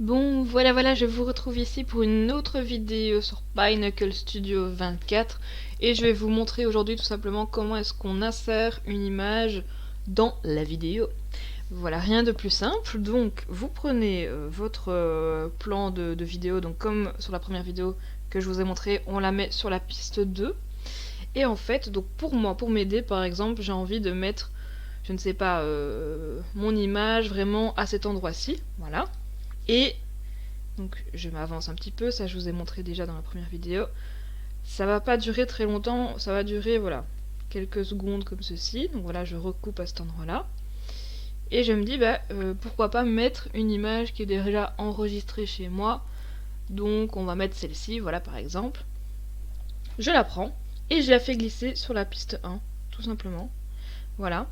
Bon, voilà, je vous retrouve ici pour une autre vidéo sur Pinnacle Studio 24 et je vais vous montrer aujourd'hui tout simplement comment est-ce qu'on insère une image dans la vidéo. Voilà, rien de plus simple. Donc, vous prenez votre plan de vidéo, donc comme sur la première vidéo que je vous ai montré, on la met sur la piste 2. Et en fait, donc pour moi, pour m'aider par exemple, j'ai envie de mettre, je ne sais pas, mon image vraiment à cet endroit-ci, voilà. Et donc je m'avance un petit peu, ça je vous ai montré déjà dans la première vidéo. Ça va pas durer très longtemps, ça va durer voilà quelques secondes comme ceci. Donc voilà, je recoupe à cet endroit-là. Et je me dis pourquoi pas mettre une image qui est déjà enregistrée chez moi. Donc on va mettre celle-ci, voilà par exemple. Je la prends et je la fais glisser sur la piste 1, tout simplement. Voilà.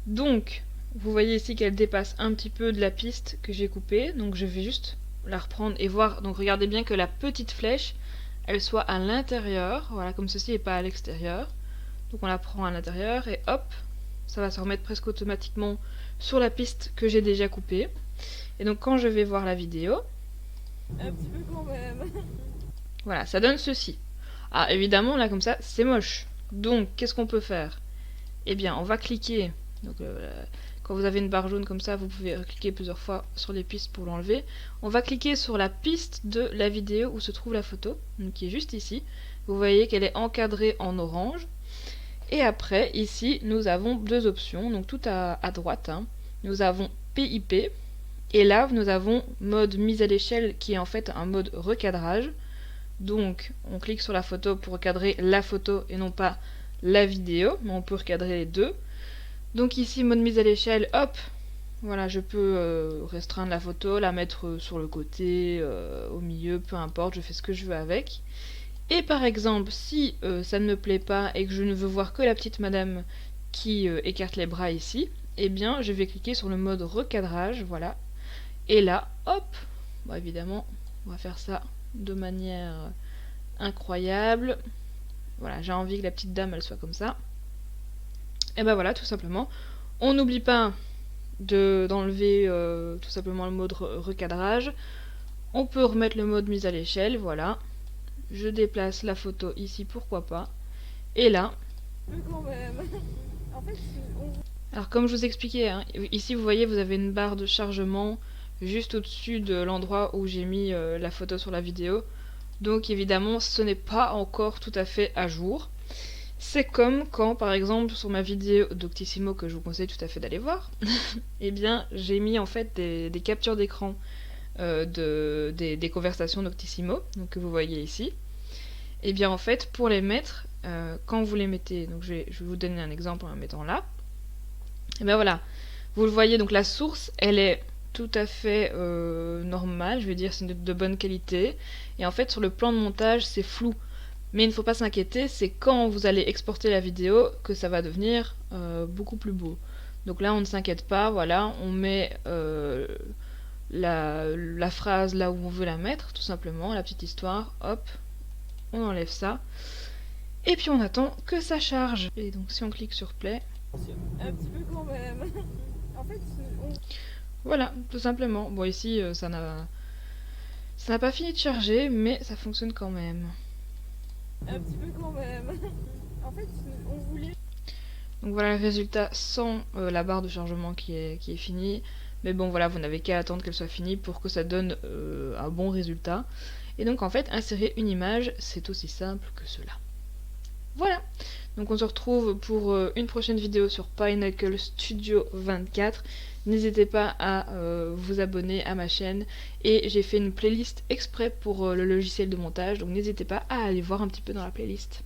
Donc vous voyez ici qu'elle dépasse un petit peu de la piste que j'ai coupée. Donc je vais juste la reprendre et voir. Donc regardez bien que la petite flèche elle soit à l'intérieur, voilà, comme ceci et pas à l'extérieur. Donc on la prend à l'intérieur et hop, ça va se remettre presque automatiquement sur la piste que j'ai déjà coupée. Et donc quand je vais voir la vidéo, un petit peu quand même. voilà, ça donne ceci. Ah évidemment là comme ça c'est moche. Donc qu'est-ce qu'on peut faire? Eh bien on va cliquer. Donc quand vous avez une barre jaune comme ça, vous pouvez cliquer plusieurs fois sur les pistes pour l'enlever. On va cliquer sur la piste de la vidéo où se trouve la photo, donc qui est juste ici. Vous voyez qu'elle est encadrée en orange. Et après, ici, nous avons deux options, donc tout à droite. Nous avons PIP. Et là, nous avons mode mise à l'échelle qui est en fait un mode recadrage. Donc, on clique sur la photo pour recadrer la photo et non pas la vidéo, mais on peut recadrer les deux. Donc ici, mode mise à l'échelle, hop, voilà, je peux restreindre la photo, la mettre sur le côté, au milieu, peu importe, je fais ce que je veux avec. Et par exemple, si ça ne me plaît pas et que je ne veux voir que la petite madame qui écarte les bras ici, eh bien, je vais cliquer sur le mode recadrage, voilà. Et là, hop, bon, évidemment, on va faire ça de manière incroyable. Voilà, j'ai envie que la petite dame, elle soit comme ça. Et ben voilà, tout simplement. On n'oublie pas d'enlever tout simplement le mode recadrage. On peut remettre le mode mise à l'échelle, voilà. Je déplace la photo ici, pourquoi pas. Et là. Quand même. En fait, Alors comme je vous expliquais, ici vous voyez vous avez une barre de chargement juste au-dessus de l'endroit où j'ai mis la photo sur la vidéo. Donc évidemment ce n'est pas encore tout à fait à jour. C'est comme quand, par exemple, sur ma vidéo Doctissimo, que je vous conseille tout à fait d'aller voir, eh bien, j'ai mis en fait des captures d'écran des conversations Doctissimo, donc que vous voyez ici. Et bien, en fait, pour les mettre, quand vous les mettez, donc je vais vous donner un exemple en la mettant là. Et bien voilà, vous le voyez, donc la source, elle est tout à fait normale, je vais dire, c'est de bonne qualité. Et en fait, sur le plan de montage, c'est flou. Mais il ne faut pas s'inquiéter, c'est quand vous allez exporter la vidéo que ça va devenir beaucoup plus beau. Donc là, on ne s'inquiète pas, voilà, on met la phrase là où on veut la mettre, tout simplement, la petite histoire, hop, on enlève ça. Et puis on attend que ça charge. Et donc si on clique sur play, un petit peu quand même. En fait, voilà, tout simplement. Bon ici, ça n'a pas fini de charger, mais ça fonctionne quand même. un petit peu quand même. En fait, on voulait. Donc voilà le résultat sans la barre de chargement qui est finie. Mais bon voilà, vous n'avez qu'à attendre qu'elle soit finie pour que ça donne un bon résultat. Et donc en fait, insérer une image, c'est aussi simple que cela. Voilà. Donc on se retrouve pour une prochaine vidéo sur Pinnacle Studio 24. N'hésitez pas à vous abonner à ma chaîne. Et j'ai fait une playlist exprès pour le logiciel de montage. Donc n'hésitez pas à aller voir un petit peu dans la playlist.